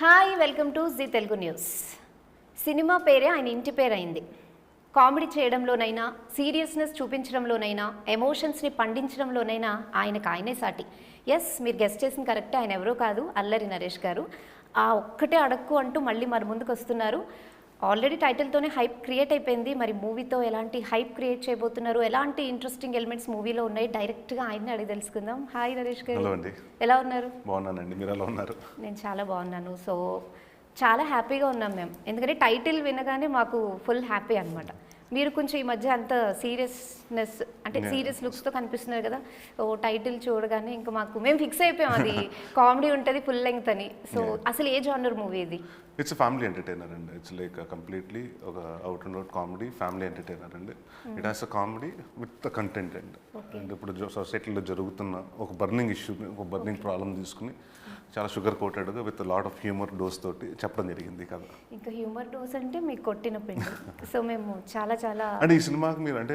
Hi welcome to G Telugu news. Cinema పేరే ఆయన ఇంటి పేరు అయింది. కామెడీ చేయడంలోనైనా, సీరియస్నెస్ చూపించడంలోనైనా, ఎమోషన్స్ని పండించడంలోనైనా ఆయనకు ఆయనే సాటి. ఎస్, మీరు గెస్ట్ చేసిన కరెక్టే, ఆయన ఎవరో కాదు, అల్లరి నరేష్ గారు. ఆ ఒక్కటే అడక్కు అంటూ మళ్ళీ మన ముందుకు వస్తున్నారు. ఆల్రెడీ టైటిల్తోనే హైప్ క్రియేట్ అయిపోయింది. మరి మూవీతో ఎలాంటి హైప్ క్రియేట్ చేయబోతున్నారు, ఎలాంటి ఇంట్రెస్టింగ్ ఎలిమెంట్స్ మూవీలో ఉన్నాయి, డైరెక్ట్గా ఆయన్ని అడిగి తెలుసుకుందాం. హాయ్ నరేష్ గారు, ఎలా ఉన్నారు? బాగున్నానండి, మీరు ఎలా ఉన్నారు? నేను చాలా బాగున్నాను. సో చాలా హ్యాపీగా ఉన్నాం మేము, ఎందుకంటే టైటిల్ వినగానే మాకు ఫుల్ హ్యాపీ అనమాట. మీరు కొంచెం ఈ మధ్య అంత సీరియస్నెస్, అంటే సీరియస్ లుక్స్తో కనిపిస్తున్నారు కదా. ఓ టైటిల్ చూడగానే ఇంకా మేము ఫిక్స్ అయిపోయాం, అది కామెడీ ఉంటుంది ఫుల్ లెంగ్త్ అని. సో అసలు ఏ జానర్ మూవీ ఇది? ఇట్స్ ఫ్యామిలీ ఎంటర్టైనర్ అండి. ఇట్స్ లైక్ కంప్లీట్లీ ఒక out and out comedy family entertainer అండి. It has a comedy with the content అండి. అండ్ ఇప్పుడు సొసైటీలో జరుగుతున్న ఒక బర్నింగ్ ఇష్యూ, ఒక బర్నింగ్ ప్రాబ్లం తీసుకుని చాలా షుగర్ కోటెడ్గా with lot of humour dose తోటి చెప్పడం జరిగింది కదా. ఇంకా హ్యూమర్ డోస్ అంటే మీకు కొట్టిన పిండి. సో మేము చాలా చాలా అంటే ఈ సినిమాకి మీరు అంటే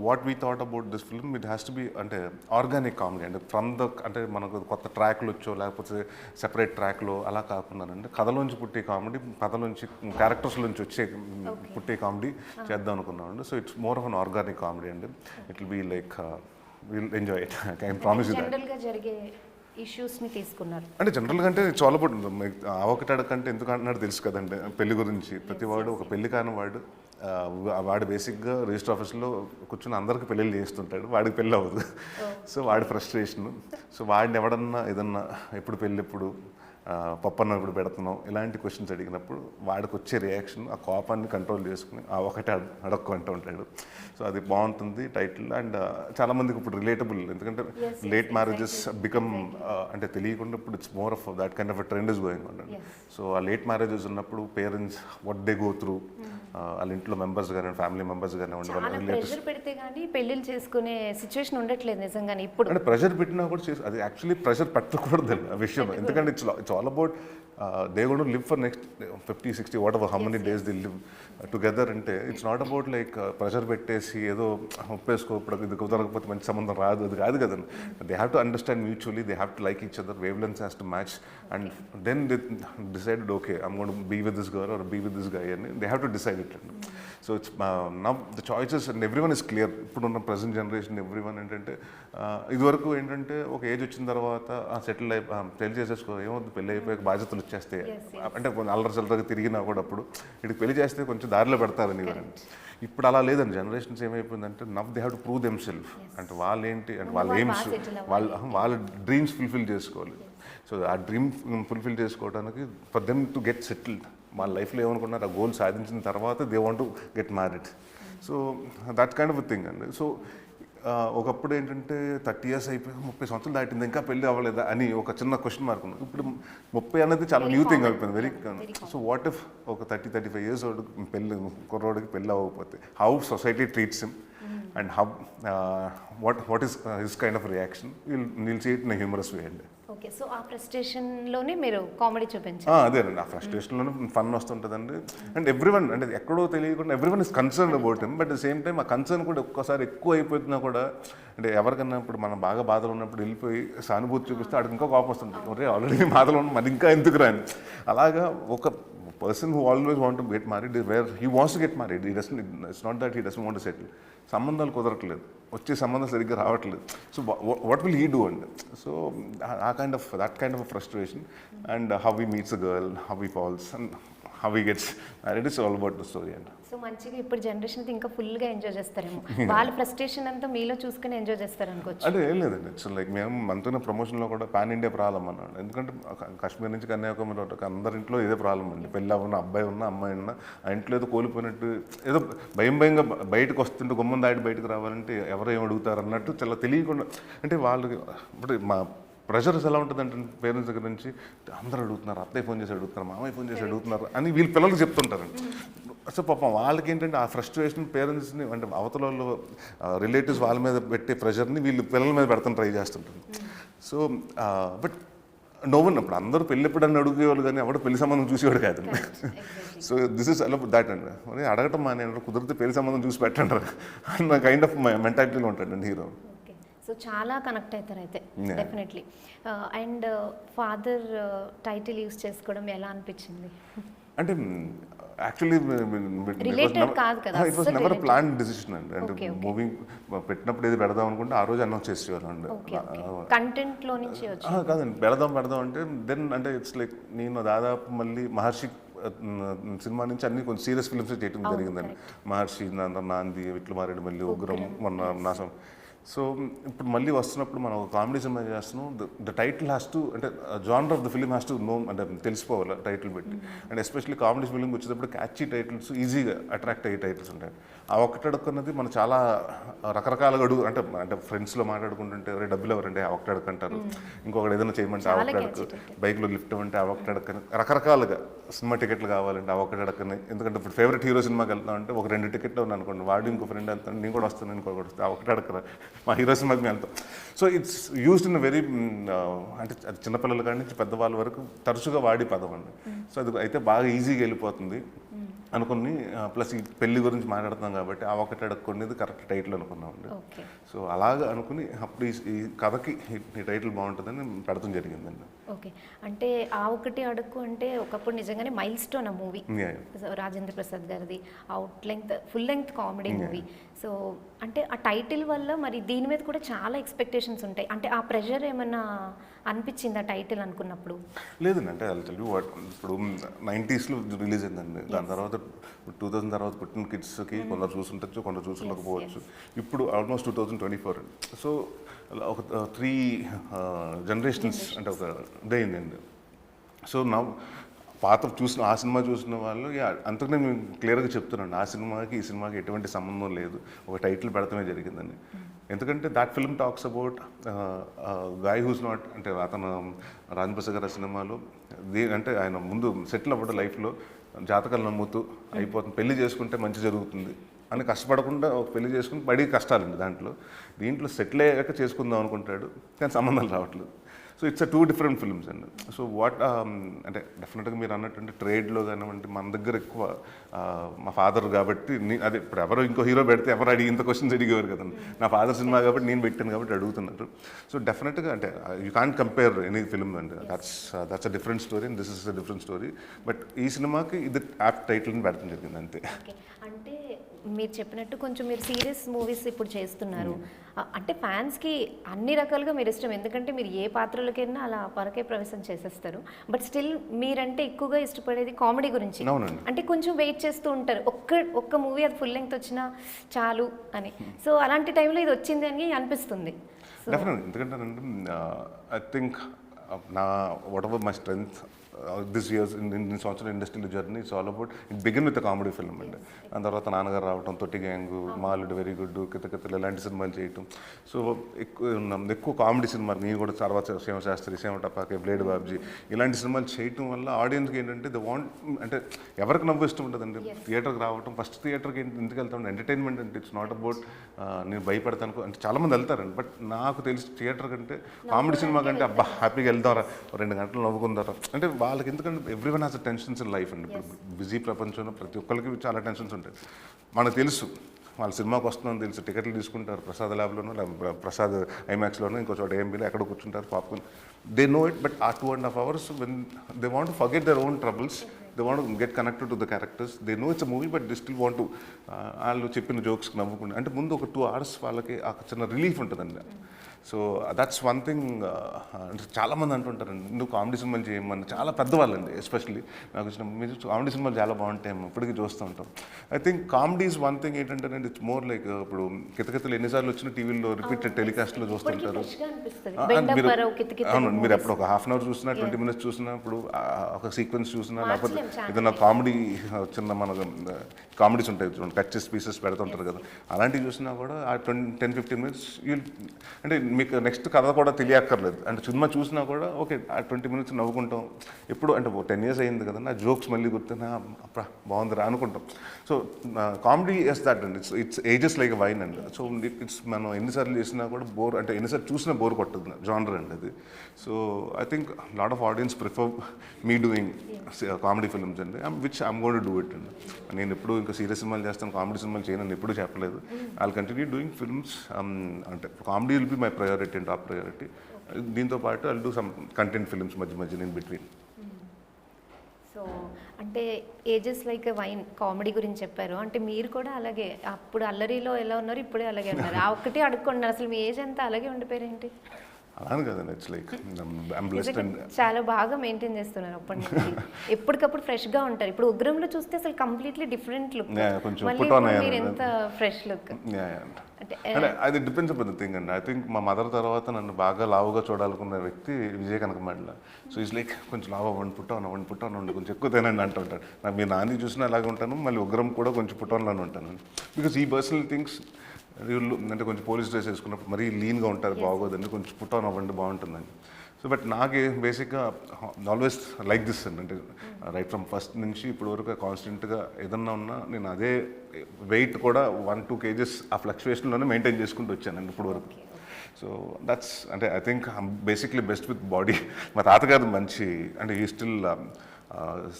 what we thought about this film, it has to be అంటే ఆర్గానిక్ కామెడీ అంటే ఫ్రమ్ ద, అంటే మనకు కొత్త ట్రాక్లు వచ్చో లేకపోతే సెపరేట్ ట్రాక్లో అలా కాకుండా కథలోంచి పుట్టే కామెడీ, కథలోంచి క్యారెక్టర్స్ నుంచి వచ్చే పుట్టే కామెడీ చేద్దాం అనుకున్నామండి. So it's more of an organic comedy అండి. It will be like will enjoy it. I can promise you that. జనరల్గా జరిగే ఇష్యూస్ని తీసుకున్నారు అంటే జనరల్గా అంటే చాలా ఒకటి అడగంటే ఎందుకు అంటున్నాడు తెలుసు కదండి. పెళ్లి గురించి ప్రతి వాడు ఒక పెళ్లి కాని వాడు వాడు బేసిక్గా రిజిస్టర్ ఆఫీస్లో కూర్చొని అందరికి పెళ్ళిళ్ళు చేస్తుంటాడు, వాడికి పెళ్ళి అవ్వదు. సో వాడి ఫ్రస్ట్రేషను. సో వాడిని ఎవడన్నా ఏదన్నా ఎప్పుడు పెళ్ళి ఎప్పుడు పప్పన్న ఇప్పుడు పెడుతున్నాం ఇలాంటి క్వశ్చన్స్ అడిగినప్పుడు వాడికి వచ్చే రియాక్షన్, ఆ కోపాన్ని కంట్రోల్ చేసుకుని ఆ ఒకటే అడక్కు అంటూ ఉంటాడు. సో అది బాగుంటుంది టైటిల్. అండ్ చాలామందికి ఇప్పుడు రిలేటబుల్, ఎందుకంటే లేట్ మ్యారేజెస్ బికమ్ అంటే తెలియకుండా ఇప్పుడు it's more of that kind of trend is going on. So ఆ లేట్ మ్యారేజెస్ ఉన్నప్పుడు parents what they go through, వాళ్ళ ఇంట్లో మెంబర్స్ కానివ్వండి, ఫ్యామిలీ మెంబర్స్ కానివ్వండి, వాళ్ళ రిలేటివ్స్ పెడితే కానీ పెళ్ళిళ్ళు చేసుకునే సిచ్యువేషన్ ఉండట్లేదు నిజంగానే ఇప్పుడు. అంటే ప్రెషర్ పెట్టినా కూడా అది యాక్చువల్లీ ప్రెషర్ పెట్టకూడదు ఆ విషయం. ఎందుకంటే it's all about they going to live for next 50, 60 whatever how many days they live together. అంటే it's not about like pressure పెట్టేసి ఏదో ఒప్పేసుకోప్పుడు ఇది కుదరకపోతే మంచి సంబంధం రాదు, అది కాదు కదండి. They have to understand mutually, they have to like each other, wavelengths has to match, and then they decided okay I'm going to be with this girl or be with this guy అని they have to decide it అండి. So it's now the choices and everyone is clear. ఇప్పుడున్న present generation everyone ఏంటంటే ఇదివరకు ఏంటంటే ఒక age వచ్చిన తర్వాత settle పెళ్లి చేసేసుకో, ఏమవుతుంది పెళ్ళి అయిపోయాక బాధ్యతలు వచ్చేస్తే, అంటే కొంచెం అల్లరి చల్లరగా తిరిగినా కూడా అప్పుడు ఇటు పెళ్లి చేస్తే కొంచెం దారిలో పెడతారని ఇవన్నీ. ఇప్పుడు అలా లేదండి. జనరేషన్స్ ఏమైపోయిందంటే now they have to prove them self. అంటే వాళ్ళు ఏంటి అంటే వాళ్ళ ఎయిమ్స్, వాళ్ళ డ్రీమ్స్ ఫుల్ఫిల్ చేసుకోవాలి. సో ఆ డ్రీమ్ ఫుల్ఫిల్ చేసుకోవడానికి for them to get settled, వాళ్ళ లైఫ్లో ఏమనుకున్నారు ఆ గోల్ సాధించిన తర్వాత they want to get married. So that kind of thing అండి. సో ఒకప్పుడు ఏంటంటే 30 years అయిపోయి 30 సంవత్సరాలు దాటింది ఇంకా పెళ్ళి అవ్వలేదా అని ఒక చిన్న క్వశ్చన్ మార్క్ ఉంది. ఇప్పుడు 30 అనేది చాలా న్యూ థింగ్ అయిపోయింది, వెరీ. సో వాట్ ఇఫ్ ఒక 30-35 years పెళ్ళి కుర్రోడికి పెళ్ళి అవ్వకపోతే, how society treats him and how what is his kind of reaction, will see it in humorous way అండి. ఓకే, సో ఆ ఫ్రస్ట్రేషన్లోనే మీరు కామెడీ చూపించారు. అదేనండి, ఆ ఫ్రస్ట్రేషన్లోనే ఫన్ వస్తుంటుందండి. అండ్ ఎవ్రీ వన్ అంటే ఎక్కడో తెలియకుండా every one is concern about him, but the same time ఆ కన్సర్న్ కూడా ఒక్కసారి ఎక్కువ అయిపోతున్నా కూడా, అంటే ఎవరికన్నా ఇప్పుడు మనం బాగా బాధలు ఉన్నప్పుడు వెళ్ళిపోయి సానుభూతి చూపిస్తే అక్కడికి ఇంకా కోపం వస్తుంది, ఒరే ఆల్రెడీ బాధలు ఉన్న మరి ఇంకా ఎందుకు రాని. అలాగా ఒక person who always want to get married is where he wants to get married. It's not that he doesn't want to settle. సంబంధాలు కుదరట్లేదు, వచ్చే సంబంధం సరిగ్గా రావట్లేదు. So what will he do అండి. So that kind of a frustration and how he meets a girl, how he falls and how he gets married, it's all about the story అండి. So మంచిగా ఇప్పుడు generation అయితే ఇంకా ఫుల్గా enjoy చేస్తారేమో, వాళ్ళ frustration అంతా మీలో చూసుకుని ఎంజాయ్ చేస్తారు అనుకోవచ్చు. అంటే ఏం లేదండి, ఇట్స్ లైక్ మేము మనతోనే ప్రమోషన్లో కూడా పాన్ ఇండియా ప్రాబ్లం అన్నాడు. ఎందుకంటే కాశ్మీర్ నుంచి కన్యాకుమారి అందరింట్లో ఇదే ప్రాబ్లం అండి. పెళ్ళి ఉన్న అబ్బాయి ఉన్న అమ్మాయి ఉన్న ఆ ఇంట్లో ఏదో కోల్పోయినట్టు, ఏదో భయంగా బయటకు వస్తుంటే గుమ్మం దాటి బయటకు రావాలంటే ఎవరు ఏం అడుగుతారు అన్నట్టు చాలా తెలియకుండా. అంటే వాళ్ళకి ఇప్పుడు మా ప్రెషర్స్ ఎలా ఉంటుందంటే పేరెంట్స్ దగ్గర నుంచి అందరూ అడుగుతున్నారు, అత్తయ్య ఫోన్ చేసి అడుగుతున్నారు, మామయ్య ఫోన్ చేసి అడుగుతున్నారు అని వీళ్ళ పిల్లలకు చెప్తుంటారండి. సో పాపం వాళ్ళకి ఏంటంటే ఆ ఫ్రస్ట్రేషన్ పేరెంట్స్ని, అంటే అవతల వాళ్ళు రిలేటివ్స్ వాళ్ళ మీద పెట్టే ప్రెషర్ని వీళ్ళు పిల్లల మీద పెడతాను ట్రై చేస్తుంటారు. సో బట్ నో వన్, అప్పుడు అందరూ పెళ్ళి ఎప్పుడన్నా అడుగుయేవాళ్ళు కానీ ఎవడో పెళ్లి సంబంధం చూసేవాడు కాదండి. సో దిస్ ఇస్ అలా దాట్ అండి. మరి అడగటం మానేయండి, కుదిరితే పెళ్లి సంబంధం చూసి పెట్టండి అన్న కైండ్ ఆఫ్ మెంటాలిటీలో ఉంటాడండి హీరో. సో చాలా కనెక్ట్ అవుతారు అయితే Yeah. Definitely. And father title use చేసుకోవడం ఎలా అనిపించింది? అంటే యాక్చువల్లీ Related కాదు కదా, ఇట్ వాస్ అస్సలు నెవర్ related. ప్లాన్ డిసిషన్ అండి. అంటే Okay, okay. మూవీ పెట్టినప్పుడు ఏది పెడదాం అనుకుంటే ఆ రోజు అనౌన్స్ చేసేవారు అండి. కంటెంట్లో నుంచి వచ్చి కాదండి, పెడదాం అంటే దెన్ అంటే ఇట్స్ లైక్ నేను దాదాపు మళ్ళీ మహర్షి సినిమా నుంచి అన్ని కొంచెం సీరియస్ ఫిల్మ్స్ చేయడం జరిగిందండి. మహర్షి, నాంది, విట్లు మారేడు, మళ్ళీ ఉగ్రం, మొన్న నాశం. సో ఇప్పుడు మళ్ళీ వస్తున్నప్పుడు మనం ఒక కామెడీ సినిమా చేస్తున్నాం. ద టైటిల్ హ్యాస్ టు, అంటే genre of the film has to know, అంటే తెలిసిపోవాలి టైటిల్ పెట్టి. అండ్ ఎస్పెషల్లీ కామెడీ ఫిలింకి వచ్చేటప్పుడు క్యాచీ టైటిల్స్, ఈజీగా అట్రాక్ట్ అయ్యే టైటిల్స్ ఉంటాయి. ఆ ఒక్కటి అడుక్కున్నది మనం చాలా రకరకాలుగా అంటే ఫ్రెండ్స్లో మాట్లాడుకుంటుంటే ఎవరైనా డబ్బులు ఎవరంటే ఆ ఒక్కటి అడుక్కుంటారు, ఇంకొకటి ఏదైనా చేయమంటే ఆ ఒక్కటి అడుక్కు, బైక్లో లిఫ్ట్ ఇవ్వంటే ఆ ఒక్కటి అడుక్కని, రకరకాలుగా సినిమా టికెట్లు కావాలంటే ఆ ఒక్కటి అడుక్కని. ఎందుకంటే ఇప్పుడు ఫేవరెట్ హీరో సినిమాకి వెళ్తాం అంటే ఒక 2 టికెట్లు ఉన్నాయి అనుకోండి, వాడు ఇంకో ఫ్రెండ్ వెళ్తాను, నేను కూడా వస్తాను, ఇంకొకటి వస్తాను, ఆ ఒక్కటి అడక్కరా, మా హీరో సినిమాకి మేము వెళ్తాం. So it's used in very, అంటే అది చిన్నపిల్లల కాడి నుంచి పెద్దవాళ్ళ వరకు తరచుగా వాడి పదం అండి. సో అది అయితే బాగా ఈజీగా వెళ్ళిపోతుంది అనుకుని, ప్లస్ ఈ పెళ్లి గురించి మాట్లాడుతున్నాం కాబట్టి ఆ ఒకటి అడుక్కునేది కరెక్ట్ టైటిల్ అనుకున్నామండి. సో అలాగా అనుకుని అప్పుడు ఈ కథకి ఈ టైటిల్ బాగుంటుందని పెడతాం జరిగిందండి. ఓకే, అంటే ఆ ఒకటి అడుక్కు అంటే ఒకప్పుడు నిజంగానే మైల్ స్టోన్ ఆ మూవీ, రాజేంద్ర ప్రసాద్ గారిది full length comedy movie. So అంటే ఆ టైటిల్ వల్ల మరి దీని మీద కూడా చాలా ఎక్స్పెక్టేషన్స్ ఉంటాయి. అంటే ఆ ప్రెషర్ ఏమన్నా అనిపించింది ఆ టైటిల్ అనుకున్నప్పుడు? లేదండి, అంటే అది తెలుగు ఇప్పుడు 90sలో రిలీజ్ అయిందండి. దాని తర్వాత 2000 తర్వాత పుట్టిన కిడ్స్కి కొందరు చూసుంటచ్చు, కొందరు చూసుండకపోవచ్చు. ఇప్పుడు ఆల్మోస్ట్ 2024 అండి. సో ఒక 3 జనరేషన్స్ అంటే ఒక ఇదే అయిందండి. సో నా పాత చూసిన ఆ సినిమా చూసిన వాళ్ళు అంతకునే మేము క్లియర్గా చెప్తున్నాను, ఆ సినిమాకి ఈ సినిమాకి ఎటువంటి సంబంధం లేదు, ఒక టైటిల్ పెడతామే జరిగిందండి. ఎందుకంటే that film talks about guy who's not, అంటే అతను రాజప్రసాద్ గారి సినిమాలో అంటే ఆయన ముందు సెటిల్ అవ్వడం లైఫ్లో, జాతకాలు నమ్ముతూ అయిపోతుంది, పెళ్లి చేసుకుంటే మంచి జరుగుతుంది అని కష్టపడకుండా ఒక పెళ్లి చేసుకుని పడి కష్టాలండి. దీంట్లో సెటిల్ అయ్యాక చేసుకుందాం అనుకుంటాడు, కానీ సంబంధాలు రావట్లేదు. సో ఇట్స్ 2 డిఫరెంట్ ఫిల్మ్స్ అండి. సో అంటే డెఫినెట్గా మీరు అన్నట్టు ట్రేడ్లో కానివ్వండి, మన దగ్గర ఎక్కువ మా ఫాదర్ కాబట్టి అదే ఇప్పుడు ఎవరో ఇంకో హీరో పెడితే ఎవరు ఇంత క్వశ్చన్స్ అడిగేవారు కదండి. నా ఫాదర్ సినిమా కాబట్టి నేను పెట్టాను కాబట్టి అడుగుతున్నారు. సో డెఫినెట్గా అంటే you can't compare any film అండి. That's a different story and this is a different story. But ఈ సినిమాకి ఇది యాప్ టైటిల్ని పెడతాం జరిగింది అంతే. అంటే మీరు చెప్పినట్టు కొంచెం మీరు సీరియస్ మూవీస్ ఇప్పుడు చేస్తున్నారు, అంటే ఫ్యాన్స్కి అన్ని రకాలుగా మీరు ఇష్టం, ఎందుకంటే మీరు ఏ పాత్రలకైనా అలా పరకే ప్రవేశం చేసేస్తారు. బట్ స్టిల్ మీరంటే ఎక్కువగా ఇష్టపడేది కామెడీ గురించి. అంటే కొంచెం వెయిట్ చేస్తూ ఉంటారు, ఒక్క మూవీ అది ఫుల్ లెంగ్త్ వచ్చినా చాలు అని. సో అలాంటి టైంలో ఇది వచ్చింది అని అనిపిస్తుంది. డెఫినెట్గా, ఎందుకంటే ఐ థింక్ నా whatever my strength this years in సంవత్సరం industrial journey it's all about it begin with comedy film అండి. దాని తర్వాత నాన్నగారు రావటం, తొట్టి గ్యాంగు, మాలుడు, వెరీ గుడ్, కితకితలు ఇలాంటి సినిమాలు చేయటం. సో ఎక్కువ కామెడీ సినిమాలు నేను కూడా తర్వాత శివశాస్త్రి, శివటపాకే, బ్లేడ్ బాబ్జీ ఇలాంటి సినిమాలు చేయటం వల్ల ఆడియన్స్కి ఏంటంటే అంటే ఎవరికి నవ్వు ఇష్టం ఉంటుందండి. థియేటర్కి రావటం, ఫస్ట్ థియేటర్కి ఎందుకు వెళ్తాం, ఎంటర్టైన్మెంట్ అంటే ఇట్స్ నాట్ అబౌట్ నేను భయపడతాను అంటే చాలామంది వెళ్తారండి. బట్ నాకు తెలిసి థియేటర్ కంటే కామెడీ సినిమా కంటే అబ్బా హ్యాపీగా వెళ్దారా, 2 గంటలు నవ్వుకుందారా అంటే వాళ్ళకి, ఎందుకంటే every one has a tensions in life అండి. ఇప్పుడు బిజీ ప్రపంచంలో ప్రతి ఒక్కరికి చాలా టెన్షన్స్ ఉంటాయి. మనకు తెలుసు వాళ్ళ సినిమాకి వస్తుందని తెలుసు, టికెట్లు తీసుకుంటారు ప్రసాద్ ల్యాబ్లోనో, ప్రసాద్ ఐమాక్స్లోనో, ఇంకో చోట ఏఎంబీలో ఎక్కడ కూర్చుంటారు, popcorn, they know it. But ఆ 2.5 hours when they want to forget their own troubles, they want to get connected to the characters, they know it's a movie but they still want to వాళ్ళు చెప్పిన జోక్స్కి నవ్వుకుంటే, అంటే ముందు ఒక 2 hours వాళ్ళకి ఆ చిన్న relief ఉంటుందండి. So that's one thing. అంటే చాలామంది అంటుంటారండి నువ్వు కామెడీ సినిమాలు చేయమని, చాలా పెద్దవాళ్ళండి ఎస్పెషల్లీ నాకు వచ్చిన, మీరు కామెడీ సినిమాలు చాలా బాగుంటాయి ఇప్పటికీ చూస్తూ ఉంటాం. I think comedy is one thing. ఏంటంటే ఇట్స్ మోర్ లైక్ ఇప్పుడు కితకితలు ఎన్నిసార్లు వచ్చిన టీవీలో రిపీటెడ్ టెలికాస్ట్లో చూస్తుంటారు. అవును, మీరు ఎప్పుడు ఒక హాఫ్ అన్ అవర్ చూసినా, 20 minutes చూసినా, ఇప్పుడు ఒక సీక్వెన్స్ చూసినా, లేకపోతే ఏదైనా కామెడీ చిన్న మన కామెడీస్ ఉంటాయి చూడండి, కట్ చేసి పీసెస్ పెడుతుంటారు కదా, అలాంటివి చూసినా కూడా ఆ 10-15 minutes అంటే మీకు నెక్స్ట్ కథ కూడా తెలియక్కర్లేదు. అంటే సినిమా చూసినా కూడా ఓకే ఆ 20 minutes నవ్వుకుంటాం. ఎప్పుడు అంటే 10 years అయింది కదా, నా జోక్స్ మళ్ళీ గుర్తున్నా అప్ప బాగుందిరా అనుకుంటాం. సో కామెడీ ఎస్ దట్ అండి, ఇట్స్ ఏజెస్ లైక్ వైన్ అండి. సో ఇట్స్ మనం ఎన్నిసార్లు చేసినా కూడా బోర్, అంటే ఎన్నిసార్లు చూసినా బోర్ కొట్టదు జానర్ అండి అది. So I think lot of audience prefer me doing comedy films అండి, which I'm going to do it అండి. నేను ఎప్పుడు ఇంకా సీరియస్ సినిమాలు చేస్తాను, కామెడీ సినిమాలు చేయను ఎప్పుడు చెప్పలేదు. I will continue doing films. అంటే comedy will be my priority and top priority. దీంతో పాటు I do some content films మధ్య ఇన్ బిట్వీన్. సో అంటే ఏజెస్ లైక్ వైన్ కామెడీ గురించి చెప్పారు, అంటే మీరు కూడా అలాగే అప్పుడు అల్లరిలో ఎలా ఉన్నారు ఇప్పుడే అలాగే ఉన్నారు. ఆ ఒక్కటే అడుక్కున్నారు, అసలు మీ ఏజ్ అంతా అలాగే ఉండిపోయారేంటి? అలానే కదండి, it's like I'm blessed and చాలా బాగా మెయింటైన్ చేస్తున్నారు అప్పటి నుంచి. ఎప్పటికప్పుడు ఫ్రెష్గా ఉంటారు. ఇప్పుడు ఉగ్రంలో చూస్తే అసలు కంప్లీట్లీ డిఫరెంట్ లుక్, మీరు ఎంత ఫ్రెష్ లుక్ అంటే అది డిపెండ్స్ అపాన్ ద థింగ్ అండి. ఐ థింక్ మా మదర్ తర్వాత నన్ను బాగా లావుగా చూడాలనుకున్న వ్యక్తి విజయ్ కనకమండల. సో ఈజ్ లైక్ కొంచెం లావు వన్ పుట్టాను ఉండి కొంచెం ఎక్కువ తినండి అంటుంటాడు. నాకు మీ నాని చూసినా అలాగే ఉంటాను, మళ్ళీ ఉగ్రం కూడా కొంచెం పుట్టానులానే ఉంటాను. బికాస్ ఈ పర్సనల్ థింగ్స్ అంటే కొంచెం పోలీస్ డ్రెస్ వేసుకున్నప్పుడు మరీ లీన్గా ఉంటారు, బాగోదండి, కొంచెం పుట్టాన్ అవ్వండి బాగుంటుందండి. సో బట్ నాకు బేసిక్గా ఆల్వేస్ లైక్ దిస్ అండి. అంటే రైట్ ఫ్రమ్ ఫస్ట్ నుంచి ఇప్పుడు వరకు కాన్స్టెంట్గా ఏదన్నా ఉన్నా నేను అదే వెయిట్ కూడా 1-2 kgs ఆ ఫ్లక్చువేషన్లోనే మెయింటైన్ చేసుకుంటూ వచ్చానండి ఇప్పుడు వరకు. సో దట్స్ అంటే I think I'm basically best with body. మా తాతగారు మంచి అంటే ఈ స్టిల్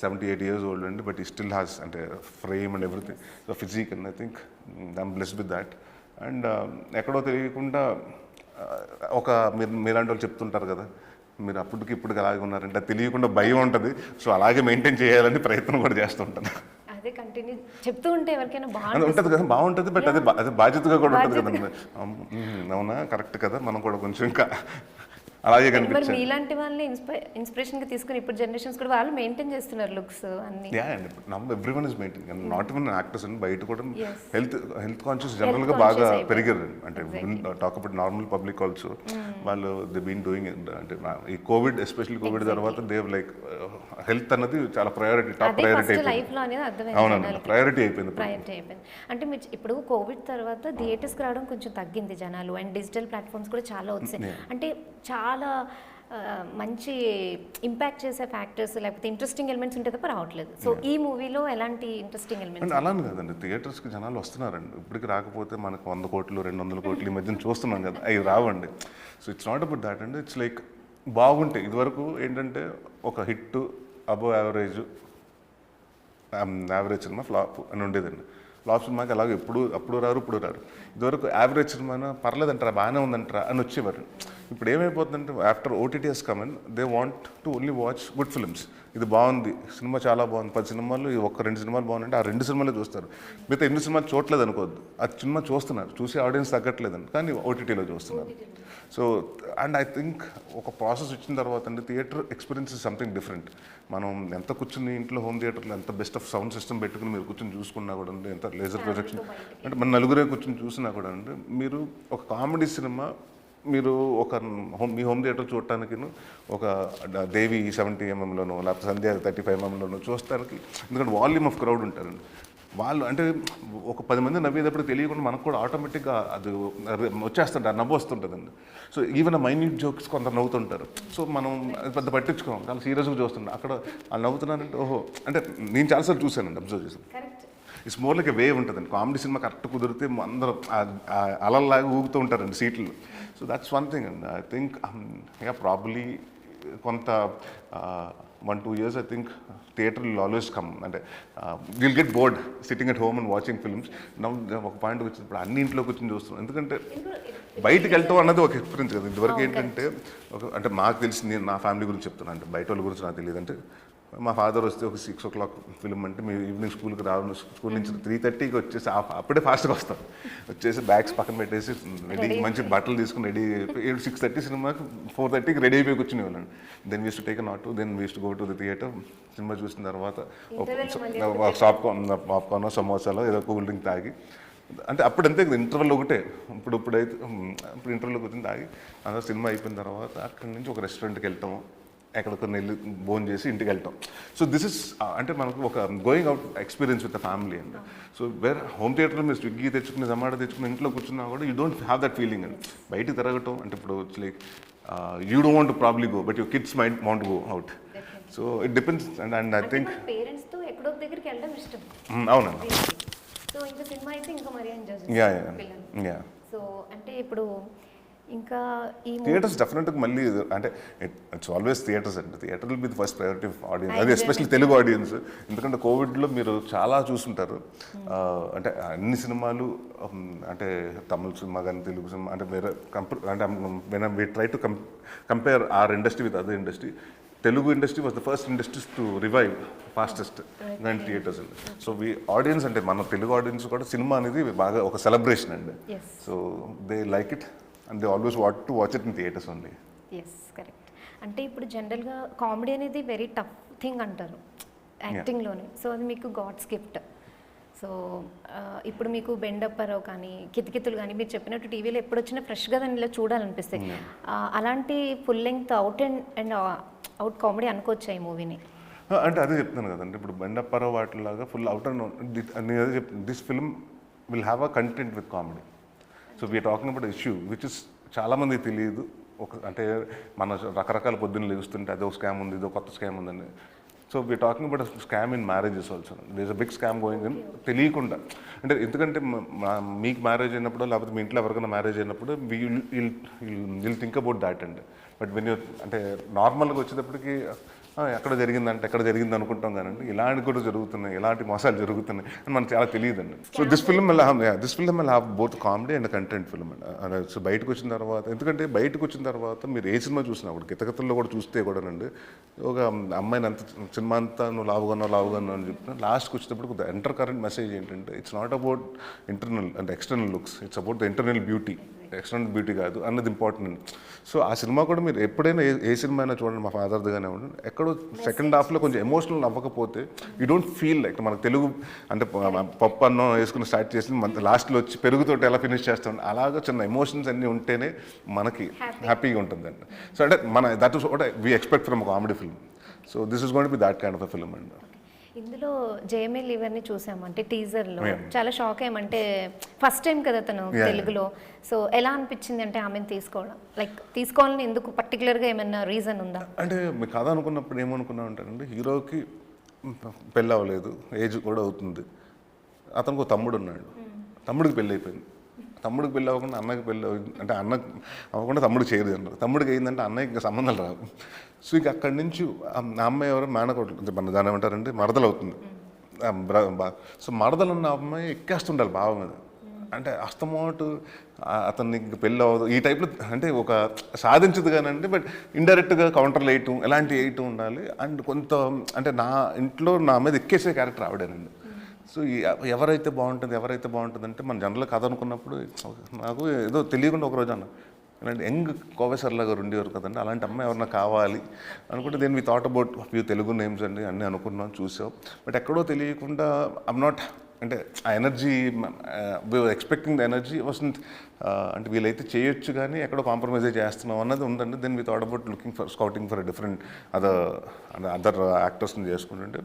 78 years old అండి, బట్ ఈ స్టిల్ హ్యాస్ అంటే frame and everything, so physique and I think I'm blessed with that. And ఎక్కడో తెలియకుండా ఒక మీలాంటి వాళ్ళు చెప్తుంటారు కదా, మీరు అప్పటికి ఇప్పటికి అలాగే ఉన్నారంటే తెలియకుండా భయం ఉంటుంది. సో అలాగే మెయింటైన్ చేయాలని ప్రయత్నం కూడా చేస్తుంటాను. అదే కంటిన్యూ చెప్తూ ఉంటే ఎవరికైనా ఉంటుంది కదా, బాగుంటుంది. బట్ అదే బాధ్యతగా కూడా ఉంటుంది కదండి. అవునా, కరెక్ట్ కదా, మనం కూడా కొంచెం ఇంకా అలాగే కనిపించారు. మీలాంటి వాళ్ళని ఇన్స్పిరేషన్ గా తీసుకుని ఇప్పుడు జనరేషన్స్ కూడా వాళ్ళు మెయింటైన్ చేస్తున్నారు లుక్స్ అన్ని. Everyone is maintain, not even actors and బయట కూడా హెల్త్ కాన్షియస్ జనరల్ గా బాగా పెరిగారు. అంటే talk about normal public also వాళ్ళు దే బీన్ డూయింగ్. అంటే ఈ కోవిడ్, ఎస్పెషల్లీ కోవిడ్ తర్వాత దే లైక్ హెల్త్ అన్నది చాలా ప్రయారిటీ, టాప్ ప్రయారిటీ అయిపోయింది. అవునండి, ప్రయారిటీ అయిపోయింది. అంటే మీరు ఇప్పుడు కోవిడ్ తర్వాత థియేటర్స్కి రావడం కొంచెం తగ్గింది జనాలు, అండ్ డిజిటల్ ప్లాట్ఫామ్స్ కూడా చాలా వచ్చాయి. అంటే చాలా మంచి ఇంపాక్ట్ చేసే ఫ్యాక్టర్స్ లేకపోతే ఇంట్రెస్టింగ్ ఎలిమెంట్స్ ఉంటే తప్ప రావట్లేదు. సో ఈ మూవీలో ఎలాంటి ఇంట్రెస్టింగ్ ఎలిమెంట్స్? అలానే కదండి, థియేటర్స్కి జనాలు వస్తున్నారండి. ఇప్పటికి రాకపోతే మనకు 100 కోట్లు 200 కోట్లు ఈ మధ్యన చూస్తున్నాం కదా, అవి రావండి. So it's not about that అండి, ఇట్స్ లైక్ బాగుంటాయి. ఇదివరకు ఏంటంటే ఒక hit above average cinema flop అని ఉండేదండి. ఫ్లాప్ సినిమాకి అలాగే అప్పుడు రారు ఇప్పుడు రారు. ఇదివరకు యావరేజ్ సినిమా పర్లేదంటారా, బాగానే ఉందంటారా అని వచ్చేవారు. ఇప్పుడు ఏమైపోతుందంటే after OTT has come in, they want to only watch good films. ఇది బాగుంది, సినిమా చాలా బాగుంది, 10 సినిమాలు 1-2 సినిమాలు బాగుందంటే ఆ 2 సినిమాలే చూస్తారు. మిగతా 8 సినిమాలు చూడలేదు అనుకోవద్దు, ఆ సినిమా చూస్తున్నారు, చూసి ఆడియన్స్ తగ్గట్లేదండి, కానీ ఓటీటీలో చూస్తున్నారు. సో అండ్ ఐ థింక్ ఒక ప్రాసెస్ వచ్చిన తర్వాత అండి theatre experience is something different. మనం ఎంత కూర్చుని ఇంట్లో హోమ్ థియేటర్లో ఎంత బెస్ట్ ఆఫ్ సౌండ్ సిస్టమ్ పెట్టుకుని మీరు కూర్చొని చూసుకున్నా కూడా అండి, ఎంత లేజర్ ప్రొజెక్షన్ అంటే మన నలుగురే కూర్చొని చూసినా కూడా అండి, మీరు ఒక కామెడీ సినిమా మీరు మీ హోమ్ థియేటర్ చూడటానికి ఒక దేవి 70 mm లేకపోతే సంధ్య 35 mm చూడటానికి, ఎందుకంటే వాల్యూమ్ ఆఫ్ క్రౌడ్ ఉంటారండి. వాళ్ళు అంటే ఒక 10 మంది నవ్వేటప్పుడు తెలియకుండా మనకు కూడా ఆటోమేటిక్గా అది వచ్చేస్తుంటారు, నవ్వు వస్తుంటుందండి. సో ఈవెన్ మైన్యూట్ జోక్స్ కొంత నవ్వుతుంటారు. సో మనం పెద్ద పట్టించుకోం, చాలా సీరియస్గా చూస్తుంటాం. అక్కడ వాళ్ళు నవ్వుతున్నారంటే ఓహో, అంటే నేను చాలాసార్లు చూశానండి, అబ్జర్వ్ చేశాను. ఇట్స్ మోర్ లైక్ వే ఉంటుందండి. కామెడీ సినిమా కరెక్ట్ కుదిరితే అందరూ అలల్లాగా ఊగుతూ ఉంటారండి సీట్లు. సో దట్స్ వన్ థింగ్ అండి. ఐ థింక్ ప్రాబ్లీ కొంత 1-2 years I think theatre will always come. అంటే will get bored sitting at home and watching films. ఒక పాయింట్ వచ్చినప్పుడు అన్ని ఇంట్లోకి వచ్చి చూస్తున్నాం, ఎందుకంటే బయటికి వెళ్తాం అన్నది ఒక ఎక్స్పీరియన్స్ కదా. ఇంతవరకు ఏంటంటే అంటే మాకు తెలిసి, నేను నా ఫ్యామిలీ గురించి చెప్తున్నాను, అంటే బయట వాళ్ళ గురించి నాకు తెలియదు. అంటే మా ఫాదర్ వస్తే ఒక 6 o'clock ఫిల్మ్ అంటే మేము ఈవినింగ్ స్కూల్కి రావడం, స్కూల్ నుంచి 3:30కి వచ్చేసి అప్పుడే ఫాస్ట్గా వస్తాం, వచ్చేసి బ్యాగ్స్ పక్కన పెట్టేసి రెడీ మంచి బట్టలు తీసుకుని రెడీ 6:30 సినిమాకి 4:30కి రెడీ అయిపోయి కూర్చుని వెళ్ళండి. Then we's to take not then we's to go to the theatre. సినిమా చూసిన తర్వాత పాప్కార్న్ సమోసాలో ఏదో కూల్ డ్రింక్ తాగి, అంటే అప్పుడు అంతే ఇంటర్వెల్ ఒకటే. ఇప్పుడు ఇంటర్వెల్లోకి వచ్చింది తాగి, అలా సినిమా అయిపోయిన తర్వాత అక్కడి నుంచి ఒక రెస్టారెంట్కి వెళ్తాము, ఎక్కడికి వెళ్ళి భోజనం చేసి ఇంటికి వెళ్తాం. సో దిస్ ఇస్ అంటే మనకు ఒక going out experience with the family అండి. సో వేరే హోమ్ థియేటర్లో మీరు స్విగ్గీ తెచ్చుకుని జొమాటో తెచ్చుకుని ఇంట్లో కూర్చున్నా కూడా you don't have that feeling అండి. బయటకు తిరగటం అంటే ఇప్పుడు like you don't want to probably go, but your kids might want go out. So it depends. And I think పేరెంట్స్తో ఎక్కడో దగ్గరికి వెళ్ళడం ఇష్టం. అవునండి. సో ఇంకా సినిమా అయితే ఇంకా మరీ ఎంజాయ్ యా. సో అంటే ఇప్పుడు ఇంకా ఈ థియేటర్స్ డెఫినెట్గా మళ్ళీ అంటే ఇట్స్ ఆల్వేస్ థియేటర్స్ అండి. Theatre will be the first priority of audience, అది ఎస్పెషల్లీ తెలుగు ఆడియన్స్. ఎందుకంటే కోవిడ్లో మీరు చాలా చూస్తుంటారు, అంటే అన్ని సినిమాలు అంటే తమిళ సినిమా కానీ తెలుగు సినిమా అంటే వేరే అంటే we try to compare our industry with other industry. Telugu industry was the first industries to revive fastest దాని థియేటర్స్ అండి. సో ఆడియన్స్ అంటే మన తెలుగు ఆడియన్స్ కూడా సినిమా అనేది బాగా ఒక సెలబ్రేషన్ అండి. So they like it and they always want to watch it in theatres only. Yes, correct. అంటే ఇప్పుడు జనరల్గా కామెడీ అనేది వెరీ టఫ్ థింగ్ అంటారు యాక్టింగ్లోనే. సో అది మీకు గాడ్స్ గిఫ్ట్. సో ఇప్పుడు మీకు బెండప్పరావు కానీ కితకితులు కానీ మీరు చెప్పినట్టు టీవీలో ఎప్పుడు వచ్చినా ఫ్రెష్గా దాన్ని ఇలా చూడాలనిపిస్తాయి. అలాంటి full length and out comedy అనుకోవచ్చా ఈ మూవీని? అంటే అదే చెప్తున్నాను కదండి, ఇప్పుడు బెండప్పరావు వాటిలాగా ఫుల్ అవుట్ అండ్ నేను అదే చెప్తాను, this film will have a content with comedy. So we're talking about issue which is చాలామందికి తెలియదు. అంటే మన రకరకాల పొద్దున్న లేస్తుంటే అదో స్కామ్ ఉంది, ఇదో కొత్త స్కామ్ ఉందని. So we're talking about scam in marriages also. There is a big scam going in తెలియకుండా. అంటే ఎందుకంటే మీకు మ్యారేజ్ అయినప్పుడు లేకపోతే మీ ఇంట్లో ఎవరికైనా మ్యారేజ్ అయినప్పుడు విల్ థింక్ అబౌట్ దాట్ అండి. బట్ వెన్ యూ అంటే నార్మల్గా వచ్చేటప్పటికి ఎక్కడ జరిగింది అనుకుంటాం కానీ ఇలాంటి కూడా జరుగుతున్నాయి, ఇలాంటి మోసాలు జరుగుతున్నాయి అని మనకు చాలా తెలియదండి. So this film will have both comedy and content film అండి. సో బయటకు వచ్చిన తర్వాత, ఎందుకంటే బయటకు వచ్చిన తర్వాత మీరు ఏ సినిమా చూసినా కూడా కితకతల్లో కూడా చూస్తే కూడానండి, ఒక అమ్మాయిని అంత సినిమా అంతా నువ్వు లావుగా అని చెప్తున్నా, లాస్ట్కి వచ్చేటప్పుడు ఎంటర్ కరెంట్ మెసేజ్ ఏంటంటే it's not about internal and external looks, it's about the internal beauty, external beauty కాదు అన్నది ఇంపార్టెంట్. సో ఆ సినిమా కూడా మీరు ఎప్పుడైనా ఏ సినిమా అయినా చూడండి, మా ఫాదర్ది కానీ ఉండండి, ఎక్కడో సెకండ్ హాఫ్లో కొంచెం ఎమోషనల్ అవ్వకపోతే యూ డోంట్ ఫీల్ లైక్ మనకు తెలుగు అంటే పప్పు అన్నం వేసుకుని స్టార్ట్ చేసి మన లాస్ట్లో వచ్చి పెరుగుతోటి ఎలా ఫినిష్ చేస్తాం, అలాగా చిన్న ఎమోషన్స్ అన్నీ ఉంటేనే మనకి హ్యాపీగా ఉంటుందండి. సో అంటే that is what we expect from comedy film. So this is going to B that kind of a film అండి. ఇందులో జేఎంఎల్ ఇవన్నీ చూసామంటే టీజర్లో చాలా షాక్ అయ్యామంటే ఫస్ట్ టైం కదా తను తెలుగులో. సో ఎలా అనిపించింది అంటే ఆమెను తీసుకోవాలని ఎందుకు పర్టికులర్గా ఏమైనా రీజన్ ఉందా? అంటే మీ కథ అనుకున్నప్పుడు ఏమనుకున్నా ఉంటారండి, హీరోకి పెళ్ళి అవ్వలేదు, ఏజ్ కూడా అవుతుంది, అతనికి ఒక తమ్ముడు ఉన్నాడు, తమ్ముడికి పెళ్ళి అయిపోయింది, తమ్ముడికి పెళ్ళి అవ్వకుండా అన్నకి పెళ్ళి అంటే అన్నకు అవ్వకుండా తమ్ముడికి చేయదు అన్నారు, తమ్ముడికి అయిందంటే అన్నయ్యకి ఇంకా సంబంధాలు రావు. సో ఇక అక్కడి నుంచి ఆ అమ్మాయి ఎవరో మేనకోట్లు మన దాని ఏమంటారంటే మరదలు అవుతుంది. సో మరదలు ఉన్న అమ్మాయి ఎక్కేస్తుండాలి బావ మీద, అంటే అస్తమోటు అతన్ని ఇంక పెళ్ళి అవ్వదు ఈ టైప్లో, అంటే ఒక సాధించదు కానండి, బట్ ఇండైరెక్ట్గా కౌంటర్లు వేయటం ఇలాంటి వేయటం ఉండాలి. అండ్ కొంత అంటే నా ఇంట్లో నా మీద ఎక్కేసే క్యారెక్టర్ ఆవిడేనండి. సో ఎవరైతే బాగుంటుంది అంటే మన జనరల్ కథ అనుకున్నప్పుడు నాకు ఏదో తెలియకుండా ఒకరోజు అన్న ఇలాంటి యంగ్ కోవేశ్వర్లా గారు ఉండేవారు కదండి, అలాంటి అమ్మాయి ఎవరన్నా కావాలి అనుకుంటే then we thought about few Telugu names అండి, అన్నీ అనుకున్నాం చూసాం. బట్ ఎక్కడో తెలియకుండా ఐమ్ నాట్ అంటే ఆ energy expecting the energy wasn't అంటే వీళ్ళైతే చేయొచ్చు కానీ ఎక్కడో కాంప్రమైజ్ చేస్తున్నాం అన్నది ఉందండి. Then we thought about scouting for different other యాక్టర్స్ని చేసుకుంటుంటే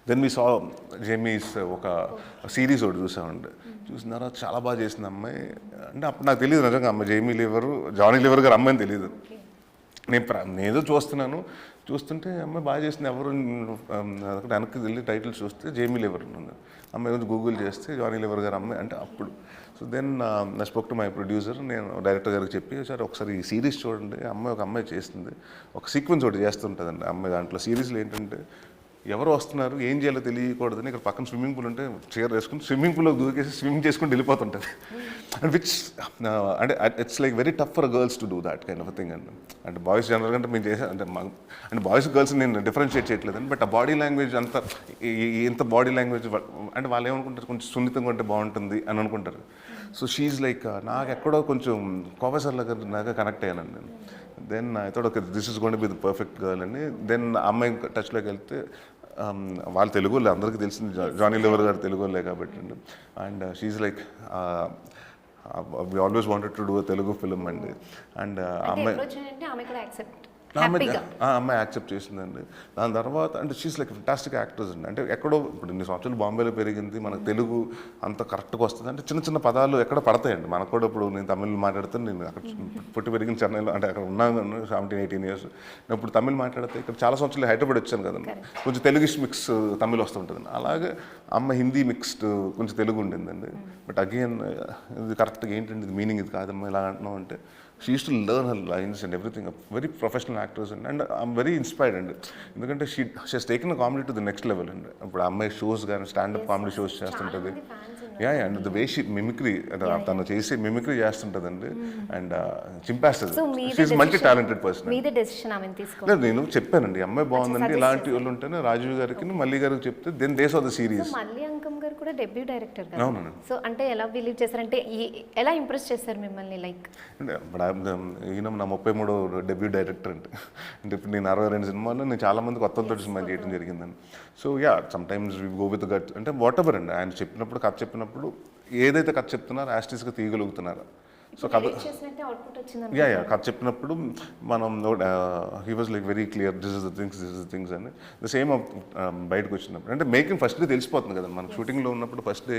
దెన్ వీ సా జేమీస్ ఒక సిరీస్ ఒకటి చూసామండి. చూసిన తర్వాత చాలా బాగా చేసింది అమ్మాయి అంటే అప్పుడు నాకు తెలియదు నిజంగా అమ్మాయి జానీ లివర్ గారు అమ్మాయిని తెలియదు. నేను ఏదో చూస్తుంటే అమ్మాయి బాగా చేసింది, ఎవరు అక్కడ వెనక్కి వెళ్ళి టైటిల్ చూస్తే జేమీ లివర్ ఉంది, అమ్మాయి కొంచెం గూగుల్ చేస్తే జానీ లివర్ గారు అమ్మాయి అంటే అప్పుడు. So then I spoke to my producer, నేను డైరెక్టర్ గారికి చెప్పి సార్ ఒకసారి ఈ సిరీస్ చూడండి, ఒక అమ్మాయి చేస్తుంది, ఒక సీక్వెన్స్ ఒకటి చేస్తుంటుందండి అమ్మాయి. దాంట్లో సిరీస్లో ఏంటంటే ఎవరు వస్తున్నారు ఏం చేయాలో తెలియకూడదని ఇక్కడ పక్కన స్విమ్మింగ్ పూల్ ఉంటే చైర్ వేసుకుని స్విమ్మింగ్ పూల్లో దూకేసి స్విమ్మింగ్ చేసుకుని వెళ్ళిపోతుంటుంది. అండ్ విచ్ అంటే it's like very tough for girls to do that kind of thing అండి. అంటే బాయ్స్ జనరల్గా అంటే మేము చేసే అంటే బాయ్స్ గర్ల్స్ నేను డిఫరెన్షియేట్ చేయట్లేదండి, బట్ ఆ బాడీ లాంగ్వేజ్ అంతా ఎంత బాడీ లాంగ్వేజ్ అంటే వాళ్ళు ఏమనుకుంటారు కొంచెం సున్నితంగా ఉంటే బాగుంటుంది అని అనుకుంటారు. సో షీఈ్ లైక్ నాకు ఎక్కడో కొంచెం కోవేశ్వర్లాగా కనెక్ట్ అయ్యానండి నేను. Then I thought okay this is going to be the perfect girl అని. దెన్ అమ్మాయి టచ్లోకి వెళ్తే వాళ్ళు తెలుగు వాళ్ళే, అందరికీ తెలిసింది జానీ లివర్ గారు తెలుగు వాళ్ళే కాబట్టి. And she like we always wanted to do Telugu film అండి. అండ్ అమ్మాయి అమ్మాయి యాక్సెప్ట్ చేసిందండి. దాని తర్వాత అంటే షీస్ లైక్ ఫెంటాస్టిక్ యాక్టర్స్ అండి. అంటే ఎక్కడో ఇప్పుడు ఇన్ని సంవత్సరాలు బాంబేలో పెరిగింది, మనకు తెలుగు అంత కరెక్ట్గా వస్తుంది అంటే చిన్న చిన్న పదాలు ఎక్కడ పడతాయండి. మనకు కూడా ఇప్పుడు నేను తమిళ్ మాట్లాడితే నేను అక్కడ పుట్టి పెరిగిన చెన్నైలో అంటే అక్కడ ఉన్నాను 17-18 years. నేను ఇప్పుడు తమిళ్ మాట్లాడితే ఇక్కడ చాలా సంవత్సరాలు హైదరాబాద్ వచ్చాను కదండి, కొంచెం తెలుగు మిక్స్ తమిళ్ వస్తుంటుందండి. అలాగే అమ్మ హిందీ మిక్స్డ్ కొంచెం తెలుగు ఉండిందండి. బట్ అగైన్ ఇది కరెక్ట్గా ఏంటంటే ఇది మీనింగ్ ఇది కాదమ్మా ఇలా అంటున్నాం అంటే she used to learn her lines and everything. Very professional actors and I'm very inspired and ఎందుకంటే she has taken the comedy to the next level and ఇప్పుడు అమ్మాయి షోస్ కానీ స్టాండప్ కామెడీ షోస్ చేస్తుంటుంది. And the way she mimicry తను చేసి mimicry చేస్తుంటుందండి and చింపేస్తుంది. She's multi talented person. నేను చెప్పానండి అమ్మాయి బాగుందండి ఇలాంటి వాళ్ళు ఉంటేనే రాజీవ్ గారికి మల్లి గారికి చెప్తే then they saw the series. Malli Ankam గారు కూడా డెబ్యూ డైరెక్టర్ కదా. అవునండి. సో అంటే ఎలా బిలీవ్ చేశారంటే ఎలా ఇంప్రెస్ చేశారు మిమ్మల్ని? లైక్ ఈయన నా 33వ డెబ్యూ డైరెక్టర్ అంటే ఇప్పుడు నేను 62 సినిమాల్లో నేను చాలా మంది కొత్త సినిమా చేయడం జరిగిందండి. So yeah sometimes we go with gut అంటే వాట్ ఎవర్ అండి. ఆయన చెప్పినప్పుడు కథ చెప్పినప్పుడు ఏదైతే కథ చెప్తున్నారో యాస్టిస్గా తీయగలుగుతున్నారు. సో కథ కథ చెప్పినప్పుడు మనం he was like very clear this is the things అని. ద సేమ్ బయటకు వచ్చినప్పుడు అంటే మేకింగ్ ఫస్ట్ డే తెలిసిపోతుంది కదా మనకు. షూటింగ్లో ఉన్నప్పుడు ఫస్ట్ డే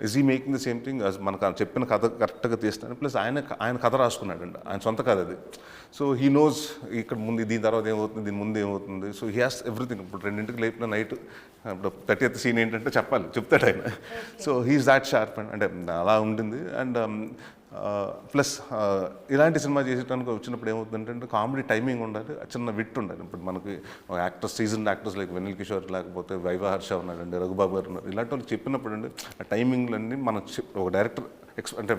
ఇస్ ఈ మేకింగ్ ద సేమ్ థింగ్ మనకు చెప్పిన కథ కరెక్ట్గా తీస్తాను. ప్లస్ ఆయన కథ రాసుకున్నాడు అండి, ఆయన సొంత కథ అది. సో హీ నోస్ ఇక్కడ ముందు దీని తర్వాత ఏమవుతుంది, దీని ముందు ఏమవుతుంది. So he has everything. ఇప్పుడు 2ంటికి లేపిన నైట్ ఇప్పుడు 30th సీన్ ఏంటంటే చెప్తాడు ఆయన. సో హీఈస్ దాట్ షార్ప్ అంటే అలా ఉంటుంది. అండ్ ప్లస్ ఇలాంటి సినిమా చేసేటానికి వచ్చినప్పుడు ఏమవుతుందంటే కామెడీ టైమింగ్ ఉండాలి, చిన్న విట్ ఉండాలి. ఇప్పుడు మనకి యాక్టర్స్ సీజన్ యాక్టర్స్ లైక్ వెన్నెల కిషోర్ లేకపోతే వైవా హర్ష ఉన్నాడండి, రఘుబాబు గారు ఉన్నారు. ఇలాంటి వాళ్ళు చెప్పినప్పుడు అండి ఆ టైమింగ్లన్నీ మన ఒక డైరెక్టర్ అంటే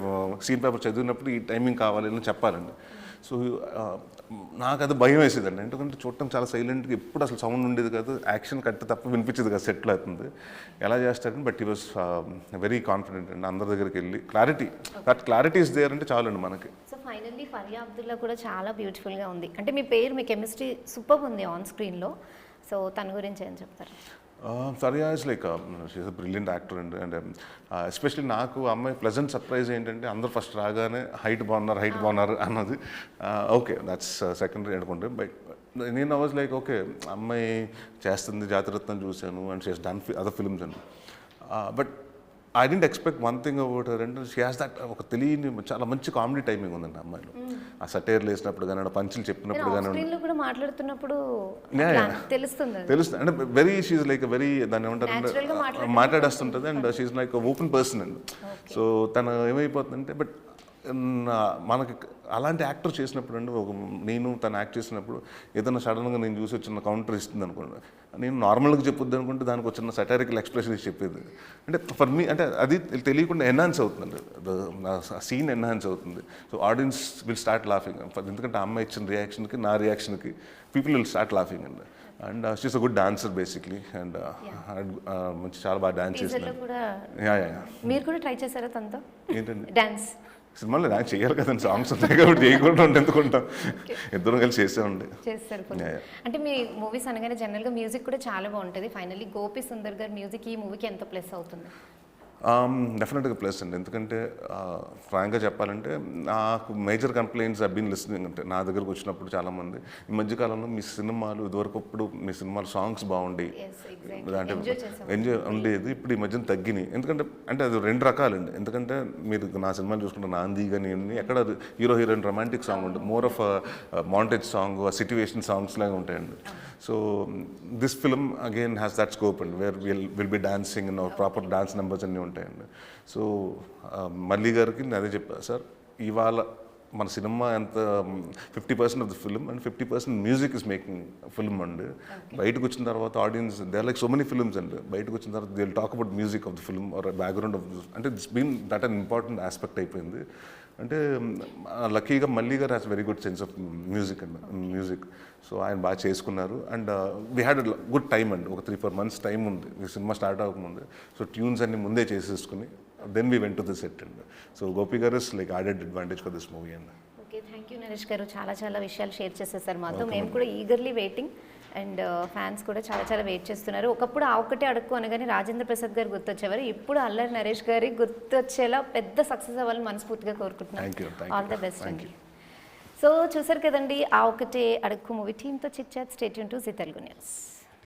సీన్ పేపర్ చదివినప్పుడు ఈ టైమింగ్ కావాలి అని చెప్పాలండి. సో నాకు అది భయం వేసేదండి, ఎందుకంటే చూడటం చాలా సైలెంట్గా ఎప్పుడు అసలు సౌండ్ ఉండేది కాదు, యాక్షన్ కట్ట తప్ప వినిపించేది కదా సెట్లో అవుతుంది ఎలా చేస్తారండి. But he was very confident అండి. అందరి దగ్గరికి వెళ్ళి క్లారిటీ ఇస్ దేర్ అంటే చాలండి మనకి. సో ఫైనల్లీ ఫరియా అబ్దుల్లా కూడా చాలా బ్యూటిఫుల్గా ఉంది. అంటే మీ పేరు మీ కెమిస్ట్రీ సూపర్ ఉంది ఆన్ స్క్రీన్లో. సో తన గురించి ఏం చెప్తారు? Faria is like she's a brilliant actor and especially నాకు అమ్మాయి ప్లెజెంట్ సర్ప్రైజ్ ఏంటంటే అందరూ ఫస్ట్ రాగానే హైట్ బాగున్నారు అన్నది. ఓకే దట్స్ సెకండరీ అనుకుంటే. బట్ నేను వాజ్ లైక్ ఓకే అమ్మాయి చేస్తుంది, జాతిరత్నం చూశాను and she has done other films and but I didn't expect one thing about her and she has that ఒక తెలియని చాలా మంచి కామెడీ టైమింగ్ ఉందండి అమ్మాయిలో. ఆ సటైర్లు వేసినప్పుడు కానీ పంచులు చెప్పినప్పుడు కానీ మాట్లాడుతున్నప్పుడు తెలుస్తుంది అంటే వెరీ షీఈ్ లైక్ వెరీ దాన్ని ఏమంటారు మాట్లాడేస్తుంటుంది and she like open person అండి. సో తను ఏమైపోతుందంటే బట్ మనకి అలాంటి యాక్టర్ చేసినప్పుడు అండి నేను తను యాక్ట్ చేసినప్పుడు ఏదైనా సడన్గా నేను చూసి వచ్చిన కౌంటర్ ఇస్తుంది అనుకోండి, నేను నార్మల్గా చెప్పొద్దు అనుకుంటే దానికి వచ్చిన సటారికల్ ఎక్స్ప్రెషన్ ఇచ్చి చెప్పేది. అంటే ఫర్ మీ అంటే అది తెలియకుండా ఎన్హాన్స్ అవుతుందండి, సీన్ ఎన్హాన్స్ అవుతుంది. So audience will start laughing. ఎందుకంటే ఆ అమ్మాయి ఇచ్చిన రియాక్షన్కి నా రియాక్షన్కి పీపుల్ విల్ స్టార్ట్ లాఫింగ్ అండి. And she's a good dancer basically and మంచి చాలా బాగా డాన్స్ చేస్తున్నారు. మీరు కూడా ట్రై చేశారా తనతో ఏంటండి డాన్స్? సినిమాలో డాన్స్ చేయాలి కదండి, సాంగ్స్ ఉంటాయి కాబట్టి చేయకుండా ఎందుకుంటాం, ఇద్దరు కలిసి చేస్తామండి. చేస్తారు. అంటే మీ మూవీస్ అనగానే జనరల్గా మ్యూజిక్ కూడా చాలా బాగుంటుంది. ఫైనల్లీ గోపి సుందర్ గారి మ్యూజిక్ ఈ మూవీకి ఎంత ప్లస్ అవుతుంది? డెఫినెట్గా ప్లస్ అండి. ఎందుకంటే ఫ్రాంక్గా చెప్పాలంటే నాకు major complaints I been listening అంటే నా దగ్గరకు వచ్చినప్పుడు చాలామంది ఈ మధ్యకాలంలో మీ సినిమాలు ఇదివరకప్పుడు మీ సినిమాలు సాంగ్స్ బాగుండి అంటే ఎంజాయ్ ఉండేది, ఇప్పుడు ఈ మధ్యన తగ్గినాయి. ఎందుకంటే అంటే అది 2 రకాలండి. ఎందుకంటే మీరు నా సినిమాలు చూసుకుంటే నాంది కానీ ఎక్కడ హీరో హీరోయిన్ రొమాంటిక్ సాంగ్ ఉంటుంది, more of montage song situation songs లాగా ఉంటాయండి. So this film again has that scope అండి where will be dancing and proper dance numbers అన్నీ ఉంటాయండి. సో మల్లి గారికి నేను అదే చెప్పాను, సార్ ఇవాళ మన సినిమా ఎంత 50% of the film and 50% music is making film అండి. బయటకు వచ్చిన తర్వాత audience they are like so many films అండి, బయటకు వచ్చిన తర్వాత they will talk about music of the film or background of అంటే it's been that an important aspect అయిపోయింది. అంటే లక్కీగా మల్లి గారు has very good sense of music అండి మ్యూజిక్. సో ఆయన బాగా చేసుకున్నారు and we had good time అండి. ఒక 3-4 months టైం ఉంది ఈ సినిమా స్టార్ట్ అవ్వకముందే. సో ట్యూన్స్ అన్ని ముందే చేసేసుకుని then we went to the set అండి. సో గోపి గారు is like added advantage for this movie అండి. ఓకే, థ్యాంక్ యూ నరేష్ గారు, చాలా విషయాలు షేర్ చేసేసారు మాతో. మేము కూడా ఈగర్లీ వెయిటింగ్ అండ్ ఫ్యాన్స్ కూడా చాలా వెయిట్ చేస్తున్నారు. ఒకప్పుడు ఆ ఒక్కటే అడక్కు అనగానే రాజేంద్ర ప్రసాద్ గారు గుర్తొచ్చేవారు, ఇప్పుడు అల్లరి నరేష్ గారి గుర్తొచ్చేలా పెద్ద సక్సెస్ అవ్వాలని మనస్ఫూర్తిగా కోరుకుంటున్నాను. ఆల్ ద బెస్ట్ అండి. సో చూసారు కదండి ఆ ఒకటే అడక్కు మూవీ టీమ్తో chit chat. Stay tune to G Telugu news.